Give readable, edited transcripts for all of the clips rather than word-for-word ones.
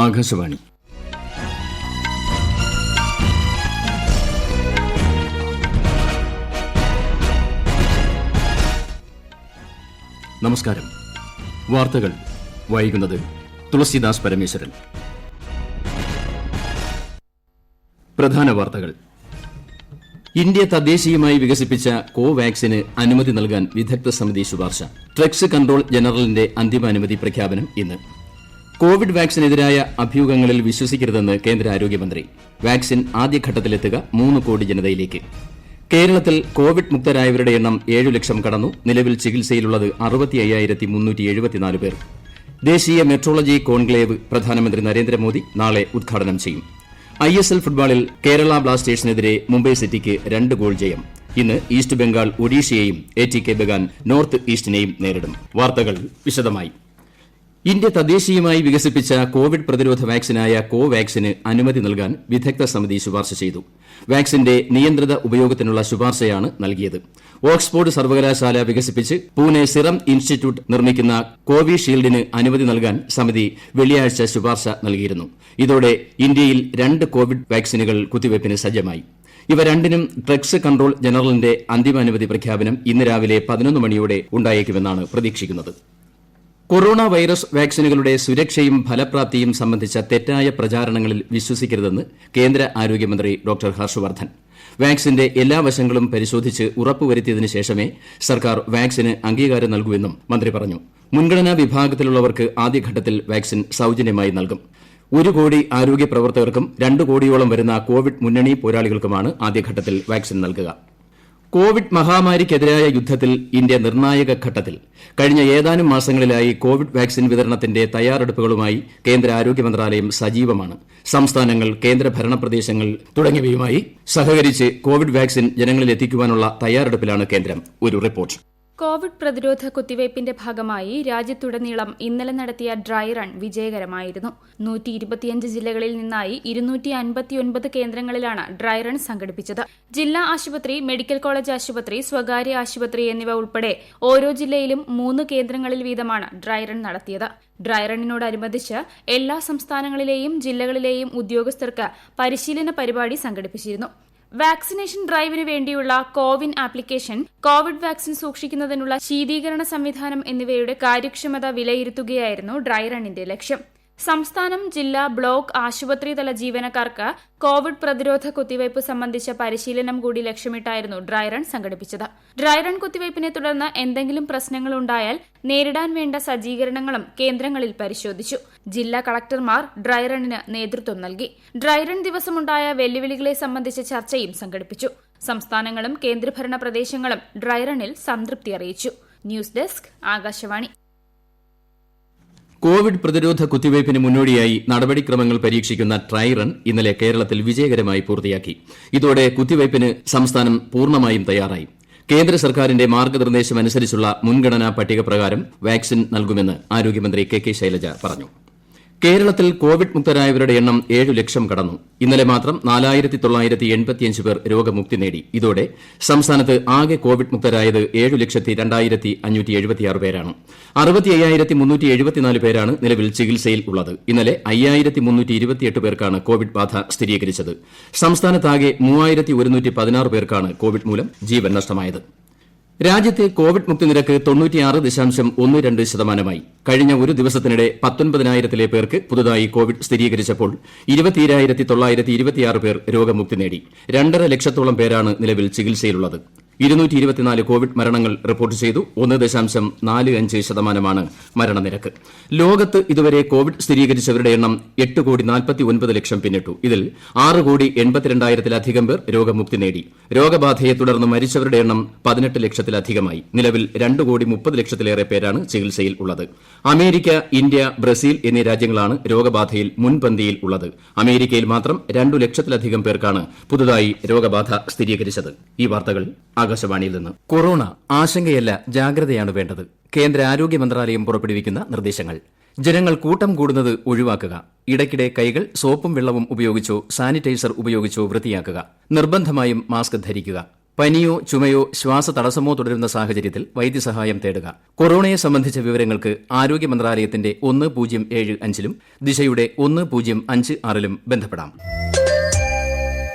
ആകാശവാണി. നമസ്കാരം. വാർത്തകൾ വായിക്കുന്നത് തുളസിദാസ് പരമേശ്വരൻ. പ്രധാന വാർത്തകൾ. ഇന്ത്യ തദ്ദേശീയമായി വികസിപ്പിച്ച കോവാക്സിന് അനുമതി നൽകാൻ വിദഗ്ധ സമിതി ശുപാർശ. ഡ്രഗ്സ് കൺട്രോൾ ജനറലിന്റെ അന്തിമാനുമതി പ്രഖ്യാപനം ഇന്ന്. കോവിഡ് വാക്സിനെതിരായ അഭ്യൂഹങ്ങളിൽ വിശ്വസിക്കരുതെന്ന് കേന്ദ്ര ആരോഗ്യമന്ത്രി. വാക്സിൻ ആദ്യഘട്ടത്തിലെത്തുക 3 കോടി ജനതയിലേക്ക്. കേരളത്തിൽ കോവിഡ് മുക്തരായവരുടെ എണ്ണം 7 ലക്ഷം കടന്നു. നിലവിൽ ചികിത്സയിലുള്ളത് 65,374 പേർ. ദേശീയ മെട്രോളജി കോൺക്ലേവ് പ്രധാനമന്ത്രി നരേന്ദ്രമോദി നാളെ ഉദ്ഘാടനം ചെയ്യും. ISL ഫുട്ബോളിൽ കേരള ബ്ലാസ്റ്റേഴ്സിനെതിരെ മുംബൈ സിറ്റിക്ക് 2 ഗോൾ ജയം. ഇന്ന് ഈസ്റ്റ് ബംഗാൾ ഒഡീഷയെയും ATK ബഗാൻ നോർത്ത് ഈസ്റ്റിനെയും നേരിടും. വാർത്തകൾ വിശദമായി. ഇന്ത്യ തദ്ദേശീയമായി വികസിപ്പിച്ച കോവിഡ് പ്രതിരോധ വാക്സിനായ കോവാക്സിന് അനുമതി നൽകാൻ വിദഗ്ധ സമിതി ശുപാർശ ചെയ്തു. വാക്സിന്റെ നിയന്ത്രിത ഉപയോഗത്തിനുള്ള ശുപാർശയാണ് നൽകിയത്. ഓക്സ്ഫോർഡ് സർവകലാശാല വികസിപ്പിച്ച് പൂനെ സിറം ഇൻസ്റ്റിറ്റ്യൂട്ട് നിർമ്മിക്കുന്ന കോവിഷീൽഡിന് അനുമതി നൽകാൻ സമിതി വെള്ളിയാഴ്ച ശുപാർശ നൽകിയിരുന്നു. ഇതോടെ ഇന്ത്യയിൽ 2 കോവിഡ് വാക്സിനുകൾ കുത്തിവയ്പ്പിന് സജ്ജമായി. ഇവ രണ്ടിനും ഡ്രഗ്സ് കൺട്രോൾ ജനറലിന്റെ അന്തിമാനുമതി പ്രഖ്യാപനം ഇന്ന് രാവിലെ 11 മണിയോടെ ഉണ്ടായേക്കുമെന്നാണ് പ്രതീക്ഷിക്കുന്നത്. കൊറോണ വൈറസ് വാക്സിനുകളുടെ സുരക്ഷയും ഫലപ്രാപ്തിയും സംബന്ധിച്ച തെറ്റായ പ്രചാരണങ്ങളിൽ വിശ്വസിക്കരുതെന്ന് കേന്ദ്ര ആരോഗ്യമന്ത്രി ഡോക്ടർ ഹർഷവർദ്ധൻ. വാക്സിന്റെ എല്ലാ വശങ്ങളും പരിശോധിച്ച് ഉറപ്പുവരുത്തിയതിനു ശേഷമേ സർക്കാർ വാക്സിന് അംഗീകാരം നൽകൂവെന്നും മന്ത്രി പറഞ്ഞു. മുൻഗണനാ വിഭാഗത്തിലുള്ളവർക്ക് ആദ്യഘട്ടത്തിൽ വാക്സിൻ സൌജന്യമായി നൽകും. 1 കോടി ആരോഗ്യ പ്രവർത്തകർക്കും 2 കോടിയോളം വരുന്ന കോവിഡ് മുന്നണി പോരാളികൾക്കുമാണ് ആദ്യഘട്ടത്തിൽ വാക്സിൻ നൽകുക. കോവിഡ് മഹാമാരിക്കെതിരായ യുദ്ധത്തിൽ ഇന്ത്യ നിർണായക ഘട്ടത്തിൽ. കഴിഞ്ഞ ഏതാനും മാസങ്ങളിലായി കോവിഡ് വാക്സിൻ വിതരണത്തിന്റെ തയ്യാറെടുപ്പുകളുമായി കേന്ദ്ര ആരോഗ്യ മന്ത്രാലയം സജീവമാണ്. സംസ്ഥാനങ്ങൾ, കേന്ദ്രഭരണ പ്രദേശങ്ങൾ തുടങ്ങിയവയുമായി സഹകരിച്ച് കോവിഡ് വാക്സിൻ ജനങ്ങളിലെത്തിക്കുവാനുള്ള തയ്യാറെടുപ്പിലാണ് കേന്ദ്രം. ഒരു റിപ്പോർട്ട്. കോവിഡ് പ്രതിരോധ കുത്തിവയ്പ്പിന്റെ ഭാഗമായി രാജ്യത്തുടനീളം ഇന്നലെ നടത്തിയ ഡ്രൈ റൺ വിജയകരമായിരുന്നു. 125 ജില്ലകളിൽ നിന്നായി 259 കേന്ദ്രങ്ങളിലാണ് ഡ്രൈ റൺ സംഘടിപ്പിച്ചത്. ജില്ലാ ആശുപത്രി, മെഡിക്കൽ കോളേജ് ആശുപത്രി, സ്വകാര്യ ആശുപത്രി എന്നിവ ഉൾപ്പെടെ ഓരോ ജില്ലയിലും 3 കേന്ദ്രങ്ങളിൽ വീതമാണ് ഡ്രൈ റൺ നടത്തിയത്. ഡ്രൈ റണ്ണിനോടനുബന്ധിച്ച് എല്ലാ സംസ്ഥാനങ്ങളിലെയും ജില്ലകളിലെയും ഉദ്യോഗസ്ഥർക്ക് പരിശീലന പരിപാടി സംഘടിപ്പിച്ചിരുന്നു. വാക്സിനേഷൻ ഡ്രൈവിന് വേണ്ടിയുള്ള കോവിൻ ആപ്ലിക്കേഷൻ, കോവിഡ് വാക്സിൻ സൂക്ഷിക്കുന്നതിനുള്ള ശീതീകരണ സംവിധാനം എന്നിവയുടെ കാര്യക്ഷമത വിലയിരുത്തുകയായിരുന്നു ഡ്രൈ റണ്ണിന്റെ ലക്ഷ്യം. സംസ്ഥാനം, ജില്ലാ, ബ്ലോക്ക്, ആശുപത്രി തല ജീവനക്കാർക്ക് കോവിഡ് പ്രതിരോധ കുത്തിവയ്പ് സംബന്ധിച്ച പരിശീലനം കൂടി ലക്ഷ്യമിട്ടായിരുന്നു ഡ്രൈ റൺ സംഘടിപ്പിച്ചത്. ഡ്രൈ റൺ കുത്തിവയ്പ്പിനെ തുടർന്ന് എന്തെങ്കിലും പ്രശ്നങ്ങൾ ഉണ്ടായാൽ നേരിടാൻ വേണ്ട സജ്ജീകരണങ്ങളും കേന്ദ്രങ്ങളിൽ പരിശോധിച്ചു. ജില്ലാ കളക്ടർമാർ ഡ്രൈ റണ്ണിന് നേതൃത്വം നൽകി. ഡ്രൈ റൺ ദിവസമുണ്ടായ വെല്ലുവിളികളെ സംബന്ധിച്ച ചർച്ചയും സംഘടിപ്പിച്ചു. സംസ്ഥാനങ്ങളും കേന്ദ്രഭരണ പ്രദേശങ്ങളും ഡ്രൈ റണ്ണിൽ സംതൃപ്തി അറിയിച്ചു. News desk, Akashvani. കോവിഡ് പ്രതിരോധ കുത്തിവയ്പ്പിന് മുന്നോടിയായി നടപടിക്രമങ്ങൾ പരീക്ഷിക്കുന്ന ട്രൈ റൺ ഇന്നലെ കേരളത്തിൽ വിജയകരമായി പൂർത്തിയാക്കി. ഇതോടെ കുത്തിവയ്പ്പിന് സംസ്ഥാനം പൂർണ്ണമായും തയ്യാറായി. കേന്ദ്ര സർക്കാരിന്റെ മാർഗ്ഗനിർദ്ദേശമനുസരിച്ചുള്ള മുൻഗണനാ പട്ടിക പ്രകാരം വാക്സിൻ നൽകുമെന്ന് ആരോഗ്യമന്ത്രി KK ശൈലജ പറഞ്ഞു. കേരളത്തിൽ കോവിഡ് മുക്തരായവരുടെ എണ്ണം 7 ലക്ഷം കടന്നു. ഇന്നലെ മാത്രം 4,985 പേർ രോഗമുക്തി നേടി. ഇതോടെ സംസ്ഥാനത്ത് ആകെ കോവിഡ് മുക്തരായത് 7,02,576 പേരാണ്. 65,374 പേരാണ് നിലവിൽ ചികിത്സയിൽ ഉള്ളത്. ഇന്നലെ 5,328 പേർക്കാണ് കോവിഡ് ബാധ സ്ഥിരീകരിച്ചത്. സംസ്ഥാനത്താകെ 3,116 പേർക്കാണ് കോവിഡ് മൂലം ജീവൻ നഷ്ടമായത്. രാജ്യത്തെ കോവിഡ് മുക്തി നിരക്ക് 96.12%. കഴിഞ്ഞ ഒരു ദിവസത്തിനിടെ 19,000 പേർക്ക് പുതുതായി കോവിഡ് സ്ഥിരീകരിച്ചപ്പോൾ 20,926 പേർ രോഗമുക്തി നേടി. 2.5 ലക്ഷത്തോളം പേരാണ് നിലവിൽ ചികിത്സയിലുള്ളത്. 224 കോവിഡ് മരണങ്ങൾ റിപ്പോർട്ട് ചെയ്തു. 1.45% മരണനിരക്ക്. ലോകത്ത് ഇതുവരെ കോവിഡ് സ്ഥിരീകരിച്ചവരുടെ എണ്ണം 8,49,00,000 പിന്നിട്ടു. ഇതിൽ 6,82,000-ലധികം പേർ രോഗമുക്തി നേടി. രോഗബാധയെ തുടർന്ന് മരിച്ചവരുടെ എണ്ണം 18 ലക്ഷത്തിലധികമായി. നിലവിൽ 2,30,00,000-ലേറെ പേരാണ് ചികിത്സയിൽ ഉള്ളത്. അമേരിക്ക, ഇന്ത്യ, ബ്രസീൽ എന്നീ രാജ്യങ്ങളാണ് രോഗബാധയിൽ മുൻപന്തിയിൽ ഉള്ളത്. അമേരിക്കയിൽ മാത്രം 2 ലക്ഷത്തിലധികം പേർക്കാണ് പുതുതായി രോഗബാധ സ്ഥിരീകരിച്ചത്. ഈ വാർത്തകൾ ആകാശവാണിയിൽ നിന്ന്. കൊറോണ ആശങ്കയല്ല, ജാഗ്രതയാണ് വേണ്ടത്. കേന്ദ്ര ആരോഗ്യ മന്ത്രാലയം പുറപ്പെടുവിക്കുന്ന നിർദ്ദേശങ്ങൾ. ജനങ്ങൾ കൂട്ടം കൂടുന്നത് ഒഴിവാക്കുക. ഇടയ്ക്കിടെ കൈകൾ സോപ്പും വെള്ളവും ഉപയോഗിച്ചോ സാനിറ്റൈസർ ഉപയോഗിച്ചോ വൃത്തിയാക്കുക. നിർബന്ധമായും മാസ്ക് ധരിക്കുക. പനിയോ ചുമയോ ശ്വാസതടസ്സമോ തുടരുന്ന സാഹചര്യത്തിൽ വൈദ്യസഹായം തേടുക. കൊറോണയെ സംബന്ധിച്ച വിവരങ്ങൾക്ക് ആരോഗ്യ മന്ത്രാലയത്തിന്റെ 1075 ദിശയുടെ 1056 ബന്ധപ്പെടാം.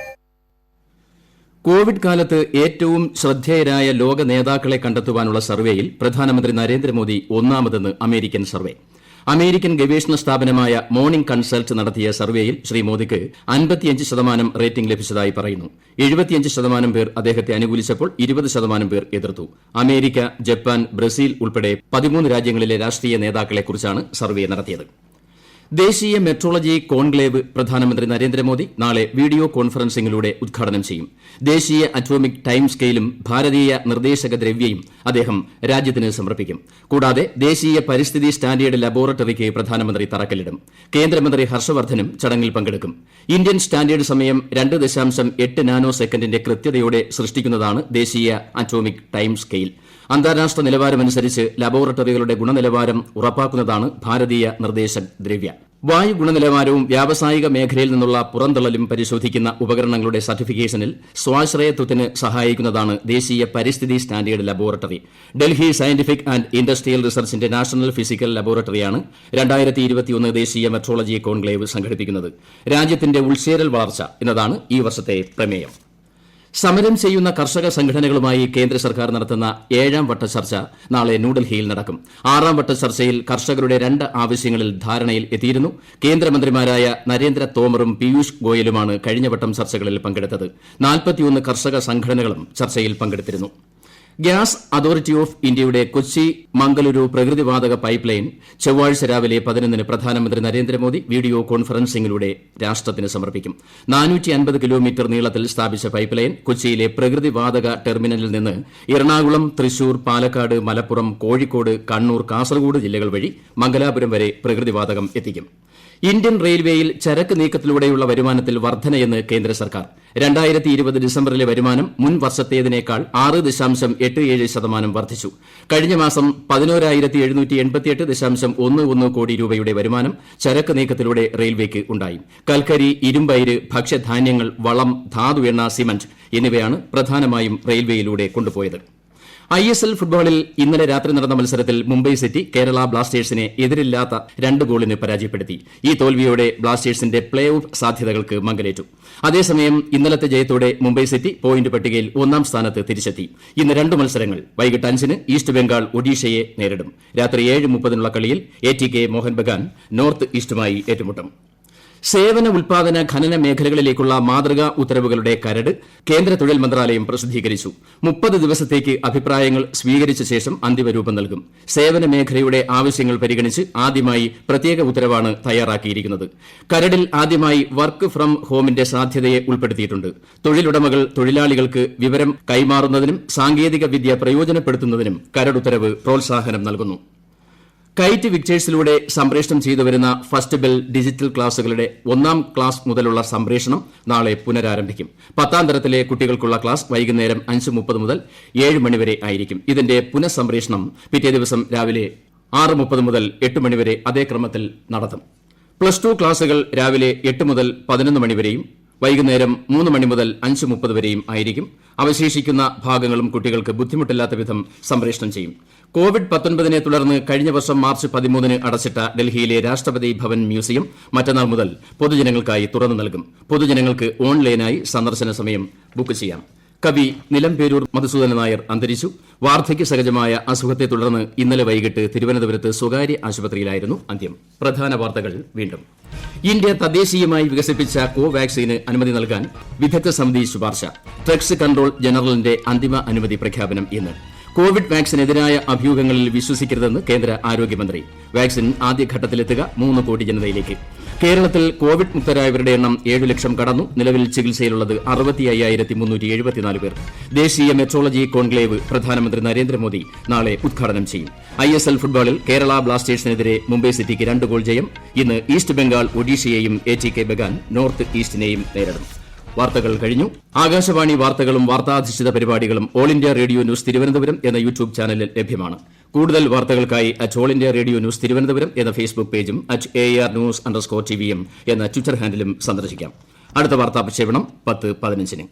കോവിഡ് കാലത്ത് ഏറ്റവും ശ്രദ്ധേയരായ ലോക നേതാക്കളെ കണ്ടെത്തുവാനുള്ള സർവേയിൽ പ്രധാനമന്ത്രി നരേന്ദ്രമോദി ഒന്നാമതെന്ന് അമേരിക്കൻ സർവേ. അമേരിക്കൻ ഗവേഷണ സ്ഥാപനമായ മോർണിംഗ് കൺസൾട്ട് നടത്തിയ സർവേയിൽ ശ്രീ മോദിക്ക് 55% റേറ്റിംഗ് ലഭിച്ചതായി പറയുന്നു. 75% പേർ അദ്ദേഹത്തെ അനുകൂലിച്ചപ്പോൾ 20% പേർ എതിർത്തു. അമേരിക്ക, ജപ്പാൻ, ബ്രസീൽ ഉൾപ്പെടെ 13 രാജ്യങ്ങളിലെ രാഷ്ട്രീയ നേതാക്കളെക്കുറിച്ചാണ് സർവേ നടത്തിയത്. ദേശീയ മെട്രോളജി കോൺക്ലേവ് പ്രധാനമന്ത്രി നരേന്ദ്രമോദി നാളെ വീഡിയോ കോൺഫറൻസിംഗിലൂടെ ഉദ്ഘാടനം ചെയ്യും. ദേശീയ അറ്റോമിക് ടൈം സ്കെയിലും ഭാരതീയ നിർദ്ദേശക ദ്രവ്യയും അദ്ദേഹം രാജ്യത്തിന് സമർപ്പിക്കും. കൂടാതെ ദേശീയ പരിസ്ഥിതി സ്റ്റാൻഡേർഡ് ലബോറട്ടറിക്ക് പ്രധാനമന്ത്രി തറക്കല്ലിടും. കേന്ദ്രമന്ത്രി ഹർഷവർദ്ധനും ചടങ്ങിൽ പങ്കെടുക്കും. ഇന്ത്യൻ സ്റ്റാൻഡേർഡ് സമയം 2.8 നാനോ സെക്കൻഡിന്റെ കൃത്യതയോടെ സൃഷ്ടിക്കുന്നതാണ് ദേശീയ അറ്റോമിക് ടൈം സ്കെയിൽ. അന്താരാഷ്ട്ര നിലവാരമനുസരിച്ച് ലബോറട്ടറികളുടെ ഗുണനിലവാരം ഉറപ്പാക്കുന്നതാണ് ഭാരതീയ നിർദ്ദേശക് ദ്രവ്യ. വായു ഗുണനിലവാരവും വ്യാവസായിക മേഖലയിൽ നിന്നുള്ള പുറന്തള്ളലും പരിശോധിക്കുന്ന ഉപകരണങ്ങളുടെ സർട്ടിഫിക്കേഷനിൽ സ്വാശ്രയത്വത്തിന് സഹായിക്കുന്നതാണ് ദേശീയ പരിസ്ഥിതി standard laboratory. Delhi scientific and industrial റിസർച്ചിന്റെ നാഷണൽ ഫിസിക്കൽ ലബോറട്ടറിയാണ് 2021 ദേശീയ മെട്രോളജി കോൺക്ലേവ് സംഘടിപ്പിക്കുന്നത്. രാജ്യത്തിന്റെ ഉൾച്ചേരൽ വളർച്ച എന്നതാണ് ഈ വർഷത്തെ പ്രമേയം. സമരം ചെയ്യുന്ന കർഷക സംഘടനകളുമായി കേന്ദ്ര സർക്കാർ നടത്തുന്ന 7ാം വട്ട ചർച്ച നാളെ ന്യൂഡൽഹിയിൽ നടക്കും. 6ാം വട്ട ചർച്ചയിൽ കർഷകരുടെ 2 ആവശ്യങ്ങളിൽ ധാരണയിൽ എത്തിയിരുന്നു. കേന്ദ്രമന്ത്രിമാരായ നരേന്ദ്ര തോമറും പീയൂഷ് ഗോയലുമാണ് കഴിഞ്ഞവട്ടം ചർച്ചകളിൽ പങ്കെടുത്തത്. 41 കർഷക സംഘടനകളും ചർച്ചയിൽ പങ്കെടുത്തിരുന്നു. ഗ്യാസ് അതോറിറ്റി ഓഫ് ഇന്ത്യയുടെ കൊച്ചി മംഗലുരു പ്രകൃതിവാതക പൈപ്പ് ലൈൻ ചൊവ്വാഴ്ച രാവിലെ 11 പ്രധാനമന്ത്രി നരേന്ദ്രമോദി വീഡിയോ കോൺഫറൻസിംഗിലൂടെ രാഷ്ട്രത്തിന് സമർപ്പിക്കും. 450 കിലോമീറ്റർ നീളത്തിൽ സ്ഥാപിച്ച പൈപ്പ് ലൈൻ കൊച്ചിയിലെ പ്രകൃതിവാതക ടെർമിനലിൽ നിന്ന് എറണാകുളം, തൃശൂർ, പാലക്കാട്, മലപ്പുറം, കോഴിക്കോട്, കണ്ണൂർ, കാസർഗോഡ് ജില്ലകൾ വഴി മംഗലാപുരം വരെ പ്രകൃതിവാതകം എത്തിക്കും. ഇന്ത്യൻ റെയിൽവേയിൽ ചരക്ക് നീക്കത്തിലൂടെയുള്ള വരുമാനത്തിൽ വർധനയെന്ന് കേന്ദ്ര സർക്കാർ. 2020 ഡിസംബറിലെ വരുമാനം മുൻ വർഷത്തേതിനേക്കാൾ 6.87% വർദ്ധിച്ചു. കഴിഞ്ഞ മാസം 11,788.11 കോടി രൂപയുടെ വരുമാനം ചരക്ക് നീക്കത്തിലൂടെ റെയിൽവേക്ക് ഉണ്ടായി. കൽക്കരി, ഇരുമ്പയിര്, ഭക്ഷ്യധാന്യങ്ങൾ, വളം, ധാതു എണ്ണ, സിമന്റ് എന്നിവയാണ് പ്രധാനമായും റെയിൽവേയിലൂടെ കൊണ്ടുപോയത്. ISL ഫുട്ബോളിൽ ഇന്നലെ രാത്രി നടന്ന മത്സരത്തിൽ മുംബൈ സിറ്റി കേരള ബ്ലാസ്റ്റേഴ്സിനെ എതിരില്ലാത്ത 2 ഗോളിന് പരാജയപ്പെടുത്തി. ഈ തോൽവിയോടെ ബ്ലാസ്റ്റേഴ്സിന്റെ പ്ലേ ഓഫ് സാധ്യതകൾക്ക് മങ്ങലേറ്റു. അതേസമയം ഇന്നലത്തെ ജയത്തോടെ മുംബൈ സിറ്റി പോയിന്റ് പട്ടികയിൽ 1ാം സ്ഥാനത്ത് തിരിച്ചെത്തി. ഇന്ന് 2 മത്സരങ്ങൾ. വൈകിട്ട് 5-ന് ഈസ്റ്റ് ബംഗാൾ ഒഡീഷയെ നേരിടും. രാത്രി 7:30 കളിയിൽ ATK മോഹൻ ബഗാൻ നോർത്ത് ഈസ്റ്റുമായി ഏറ്റുമുട്ടും. സേവന ഉൽപാദന ഖനന മേഖലകളിലേക്കുള്ള മാതൃകാ ഉത്തരവുകളുടെ കരട് കേന്ദ്ര തൊഴിൽ മന്ത്രാലയം പ്രസിദ്ധീകരിച്ചു. 30 ദിവസത്തേക്ക് അഭിപ്രായങ്ങൾ സ്വീകരിച്ച ശേഷം അന്തിമരൂപം നൽകും. സേവന മേഖലയുടെ ആവശ്യങ്ങൾ പരിഗണിച്ച് ആദ്യമായി പ്രത്യേക ഉത്തരവാണ് തയ്യാറാക്കിയിരിക്കുന്നത്. കരടിൽ ആദ്യമായി വർക്ക് ഫ്രം ഹോമിന്റെ സാധ്യതയെ ഉൾപ്പെടുത്തിയിട്ടുണ്ട്. തൊഴിലുടമകൾ തൊഴിലാളികൾക്ക് വിവരം കൈമാറുന്നതിനും സാങ്കേതിക വിദ്യ പ്രയോജനപ്പെടുത്തുന്നതിനും കരടുത്തരവ് പ്രോത്സാഹനം നൽകുന്നു. കൈറ്റ് വിക്ടേഴ്സിലൂടെ സംപ്രേഷണം ചെയ്തുവരുന്ന ഫസ്റ്റ് ബെൽ ഡിജിറ്റൽ ക്ലാസുകളുടെ 1ാം ക്ലാസ് മുതലുള്ള സംപ്രേഷണം നാളെ പുനരാരംഭിക്കും. 10ാം തരത്തിലെ കുട്ടികൾക്കുള്ള ക്ലാസ് വൈകുന്നേരം 5:30 മുതൽ 7 മണിവരെ ആയിരിക്കും. ഇതിന്റെ പുനഃസംപ്രേഷണം പിറ്റേ ദിവസം രാവിലെ 6:30 മുതൽ 8 മണിവരെ അതേ ക്രമത്തിൽ നടത്തും. +2 ക്ലാസുകൾ രാവിലെ 8 മുതൽ 11 മണിവരെയും വൈകുന്നേരം 3 മണി മുതൽ 5:30 വരെയും ആയിരിക്കും. അവശേഷിക്കുന്ന ഭാഗങ്ങളും കുട്ടികൾക്ക് ബുദ്ധിമുട്ടില്ലാത്ത വിധം സംപ്രേഷണം ചെയ്യും. കോവിഡ്-19 തുടർന്ന് കഴിഞ്ഞ വർഷം മാർച്ച് 13 അടച്ചിട്ട ഡൽഹിയിലെ രാഷ്ട്രപതി ഭവൻ മ്യൂസിയം മറ്റന്നാൾ മുതൽ പൊതുജനങ്ങൾക്കായി തുറന്നു നൽകും. പൊതുജനങ്ങൾക്ക് ഓൺലൈനായി സന്ദർശന സമയം ബുക്ക് ചെയ്യാം. കവി നിലമ്പേരൂർ മധുസൂദനൻ നായർ അന്തരിച്ചു. വാർദ്ധക്യ സഹജമായ അസുഖത്തെ തുടർന്ന് ഇന്നലെ വൈകിട്ട് തിരുവനന്തപുരത്ത് സ്വകാര്യ ആശുപത്രിയിലായിരുന്നു അന്ത്യം. പ്രധാന വാർത്തകൾ വീണ്ടും. ഇന്ത്യ തദ്ദേശീയമായി വികസിപ്പിച്ച കോവാക്സിന് അനുമതി നൽകാൻ വിദഗ്ധ സമിതി ശുപാർശ. ഡ്രഗ്സ് കൺട്രോൾ ജനറലിന്റെ അന്തിമ അനുമതി പ്രഖ്യാപനം ഇന്ന്. കോവിഡ് വാക്സിനെതിരായ അഭ്യൂഹങ്ങളിൽ വിശ്വസിക്കരുതെന്ന് കേന്ദ്ര ആരോഗ്യമന്ത്രി. വാക്സിൻ ആദ്യഘട്ടത്തിലെത്തുക 3 കോടി ജനതയിലേക്ക്. കേരളത്തിൽ കോവിഡ് മുക്തരായവരുടെ എണ്ണം 7 ലക്ഷം കടന്നു. നിലവിൽ ചികിത്സയിലുള്ളത് 65,374 പേർ. ദേശീയ മെട്രോളജി കോൺക്ലേവ് പ്രധാനമന്ത്രി നരേന്ദ്രമോദി നാളെ ഉദ്ഘാടനം ചെയ്യും. ISL ഫുട്ബോളിൽ കേരള ബ്ലാസ്റ്റേഴ്സിനെതിരെ മുംബൈ സിറ്റിക്ക് 2 ഗോൾ ജയം. ഇന്ന് ഈസ്റ്റ് ബംഗാൾ ഒഡീഷയെയും ATK ബഗാൻ നോർത്ത് ഈസ്റ്റിനെയും നേരിടും. വാർത്തകൾ കഴിഞ്ഞു. ആകാശവാണി വാർത്തകളും വാർത്താധിഷ്ഠിത പരിപാടികളും All India Radio News Thiruvananthapuram എന്ന യൂട്യൂബ് ചാനലിൽ ലഭ്യമാണ്. കൂടുതൽ വാർത്തകൾക്കായി @All India Radio News Thiruvananthapuram എന്ന ഫേസ്ബുക്ക് പേജും @ARnews_TVM എന്ന ട്വിറ്റർ ഹാൻഡിലും സന്ദർശിക്കാം. അടുത്ത വാർത്താ പ്രക്ഷേപണം 10:15-ന്.